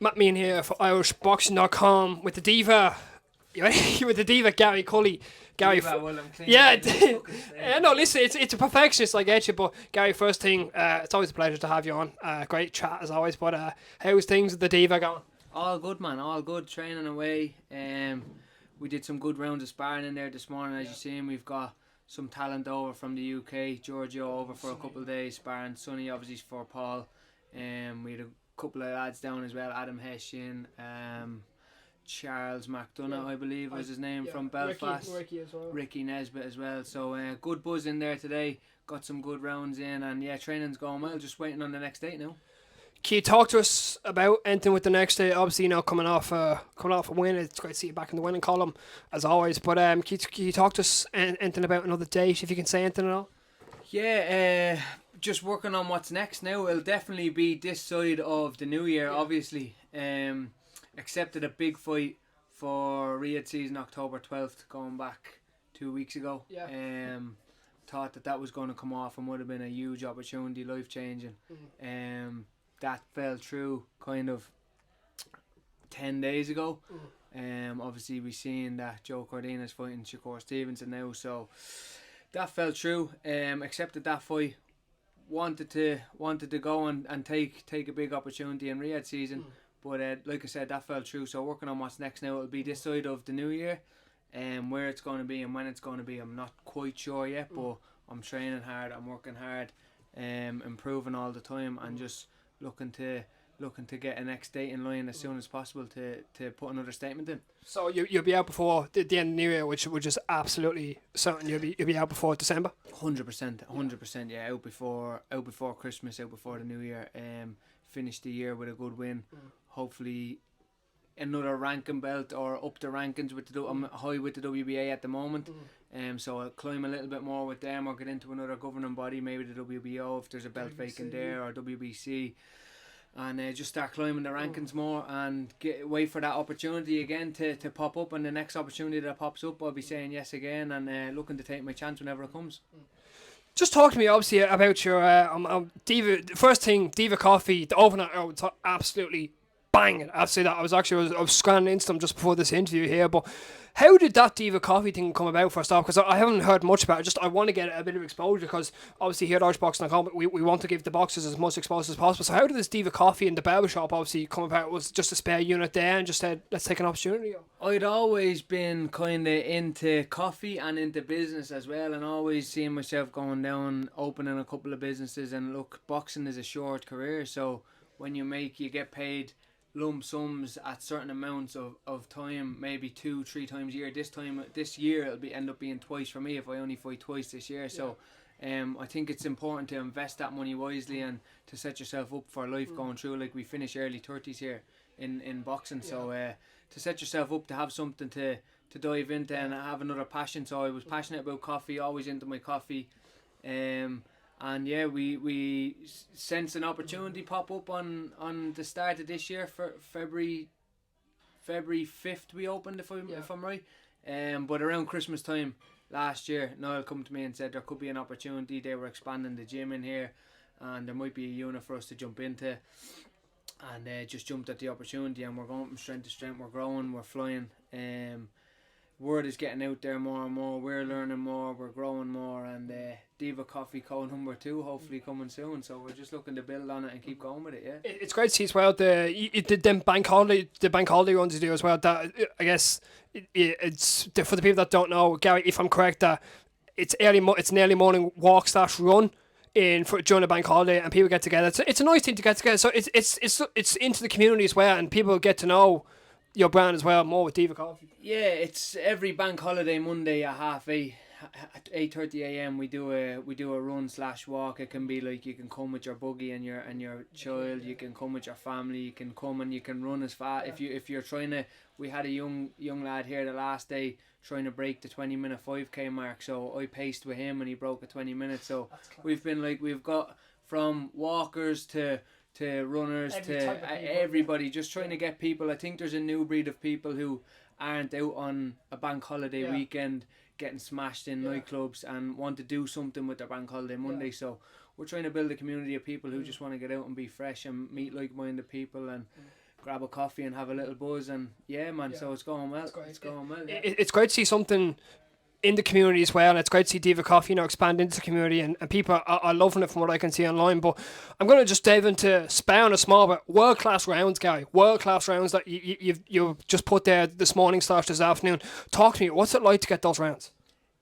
Matt Mean here for IrishBoxing.com with the Diva. With the Diva, Gary Cully. Gary, Diva, well, I'm clean. yeah, no, listen, it's a perfectionist, I get you, but Gary, first thing, it's always a pleasure to have you on. Great chat as always, but how's things with the Diva going? All good, man. All good. Training away. We did some good rounds of sparring in there this morning. As you seen, we've got some talent over from the UK. Giorgio over for a couple of days sparring. Sonny obviously for Paul. We had a couple of lads down as well. Adam Hessian. Charles McDonough, I believe was his name, from Belfast. Ricky as well. Ricky Nesbitt as well. So good buzz in there today. Got some good rounds in, and yeah, training's going well. Just waiting on the next date now. Can you talk to us about anything with the next day? Obviously, coming off a win. It's great to see you back in the winning column as always. But can you talk to us anything about another date, if you can say anything at all? Yeah, just working on what's next now. It'll definitely be this side of the new year, obviously. Accepted a big fight for Riyadh season, October 12th, going back 2 weeks ago. Thought that was going to come off and would have been a huge opportunity, life changing. That fell through kind of 10 days ago. Obviously we seen that Joe Cordina's fighting Shakur Stevenson now, so that fell through. Accepted that fight. Wanted to go and take a big opportunity in Riyadh season. But like I said, that fell through. So working on what's next now. It'll be this side of the new year. Where it's going to be and when it's going to be, I'm not quite sure yet. But I'm training hard. I'm working hard. Improving all the time, and just looking to get a next date in line as soon as possible to put another statement in. So you'll be out before the end of the new year, which is absolutely certain. You'll be out before December. 100%. Yeah, out before Christmas, out before the new year. Finish the year with a good win. Hopefully another ranking belt or up the rankings with I'm high with the WBA at the moment. So I'll climb a little bit more with them, or get into another governing body, maybe the WBO if there's a belt vacant there, or WBC, and just start climbing the rankings more and wait for that opportunity again to pop up. And the next opportunity that pops up, I'll be saying yes again, and looking to take my chance whenever it comes. Just talk to me, obviously, about your Diva. First thing, Diva Coffee, the overnight oats are absolutely banging. I'll say that. I was scanning Instagram just before this interview here, but how did that Diva Coffee thing come about, first off? Because I haven't heard much about it. I want to get a bit of exposure, because obviously here at IrishBoxing.com we want to give the boxers as much exposure as possible. So how did this Diva Coffee in the barbershop obviously come about? Was it just a spare unit there and just said, let's take an opportunity? I'd always been kind of into coffee and into business as well, and always seeing myself going down, opening a couple of businesses. And look, boxing is a short career, so when you get paid lump sums at certain amounts of time, maybe 2-3 times a year. This year it'll end up being twice for me if I only fight twice this year. So I think it's important to invest that money wisely and to set yourself up for life going through. Like, we finish early 30s here in boxing, so to set yourself up to have something to dive into and have another passion. So I was passionate about coffee, always into my coffee. And yeah, we sensed an opportunity pop up on the start of this year. For February 5th we opened, if I'm right. But around Christmas time last year, Niall come to me and said there could be an opportunity. They were expanding the gym in here, and there might be a unit for us to jump into. And just jumped at the opportunity, and we're going from strength to strength. We're growing, we're flying. Word is getting out there more and more. We're learning more, we're growing more, and Diva Coffee code number 2 hopefully coming soon. So we're just looking to build on it and keep going with it. Yeah, it's great to see as well the bank holiday runs you do as well. That I guess it's for the people that don't know, Gary, if I'm correct, that it's an early morning walk / run during a bank holiday, and people get together. It's a nice thing to get together. So it's into the community as well, and people get to know your brand as well more with Diva Coffee. Yeah, it's every bank holiday Monday at 8:30 a.m. we do a run / walk. It can be like, you can come with your buggy and your child, you can come with your family, you can come and you can run as fast. If you're trying to, we had a young lad here the last day trying to break the 20-minute 5k mark, so I paced with him and he broke a 20 minutes. So we've got from walkers to runners everybody, just trying to get people. I think there's a new breed of people who aren't out on a bank holiday weekend getting smashed in nightclubs and want to do something with their bank holiday Monday. So we're trying to build a community of people who just want to get out and be fresh and meet like-minded people and grab a coffee and have a little buzz, and yeah, man. So it's going well. It's going well. Yeah. It's great to see something in the community as well. And it's great to see Diva Coffee, expand into the community, and people are loving it from what I can see online. But I'm going to just dive into spy on a small bit. World class rounds, Gary. World class rounds that you've just put there this morning / this afternoon. Talk to me. What's it like to get those rounds?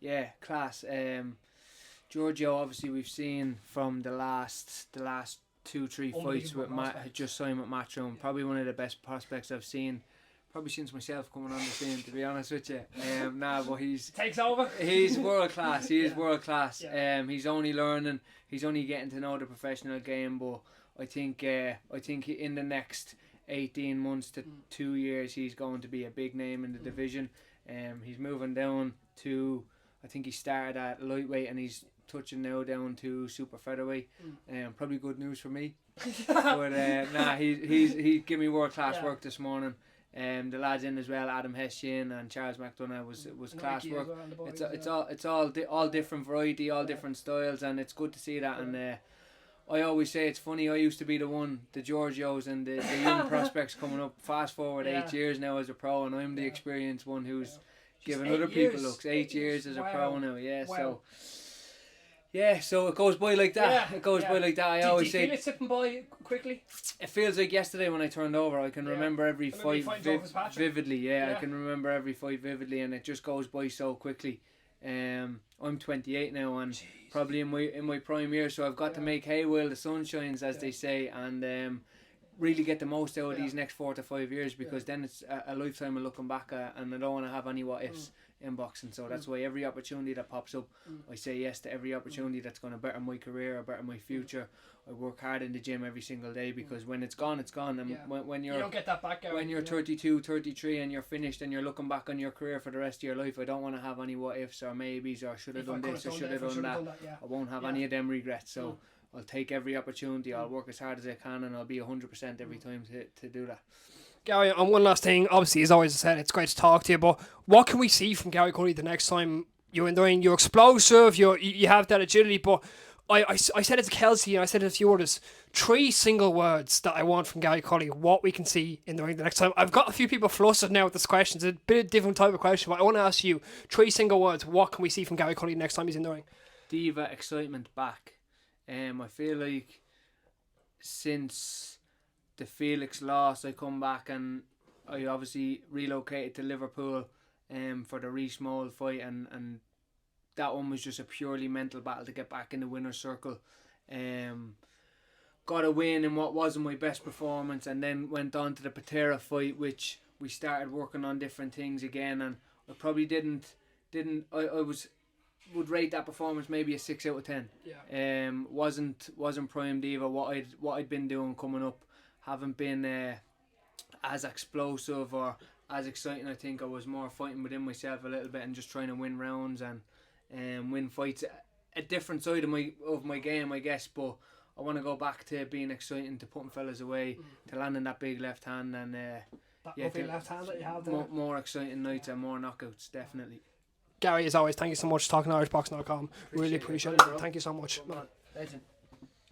Yeah, class. Giorgio, obviously we've seen from the last 2-3 fights with Matt, just signed with Matchroom. Probably one of the best prospects I've seen. Probably since myself coming on the scene, to be honest with you. But he's Takes over. He's world class. He is world class. Yeah. He's only learning. He's only getting to know the professional game. But I think in the next 18 months to 2 years, he's going to be a big name in the division. He's moving down to. I think he started at lightweight and he's touching now down to super featherweight. Probably good news for me. But he gave me world class work this morning. The lads in as well, Adam Hessian and Charles McDonough was class work. Well, it's all different variety, all different styles, and it's good to see that. And I always say it's funny. I used to be the Giorgios and the young prospects coming up. Fast forward 8 years now as a pro, and I'm the experienced one who's giving other people looks. 8 years as a pro now, yeah. Wow. So. Yeah, so it goes by like that. It goes by like that. I always say. Do you feel it slipping by quickly? It feels like yesterday when I turned over. I can remember every fight vividly. Yeah, I can remember every fight vividly, and it just goes by so quickly. I'm 28 now, and probably in my prime years, so I've got to make hay while the sun shines, as they say, and really get the most out of these next 4 to 5 years, because then it's a lifetime of looking back at, and I don't want to have any what ifs. In boxing, so that's why every opportunity that pops up, I say yes to every opportunity that's going to better my career or better my future. I work hard in the gym every single day, because when it's gone, it's gone. And when you're, you don't get that back, Gary. When you're 32, 33 and you're finished and you're looking back on your career for the rest of your life, I don't want to have any what ifs or maybes or should have done this or should have done that. I won't have any of them regrets. So I'll take every opportunity. I'll work as hard as I can, and I'll be 100% every time to do that. Gary, and one last thing, obviously, as always said, it's great to talk to you, but what can we see from Gary Cully the next time you're in the ring? You're explosive, you have that agility, but I said it to Kelsey, and I said it to a few others, 3 single words that I want from Gary Cully, what we can see in the ring the next time. I've got a few people flustered now with this question. It's a bit of different type of question, but I want to ask you, 3 single words, what can we see from Gary Cully next time he's in the ring? Diva excitement back. I feel like since the Felix loss, I come back and I obviously relocated to Liverpool for the Reece Mould fight, and that one was just a purely mental battle to get back in the winner's circle. Got a win in what wasn't my best performance, and then went on to the Patera fight, which we started working on different things again, and I probably would rate that performance maybe a 6 out of 10. Yeah. Wasn't prime diva what I'd been doing coming up. Haven't been as explosive or as exciting. I think I was more fighting within myself a little bit and just trying to win rounds and win fights. A different side of my game, I guess. But I want to go back to being exciting, to putting fellas away, to landing that big left hand, and that lovely left hand that you have there. More exciting nights and more knockouts, definitely. Gary, as always, thank you so much for talking to IrishBoxing.com. Really appreciate it. Thank you so much. Legend.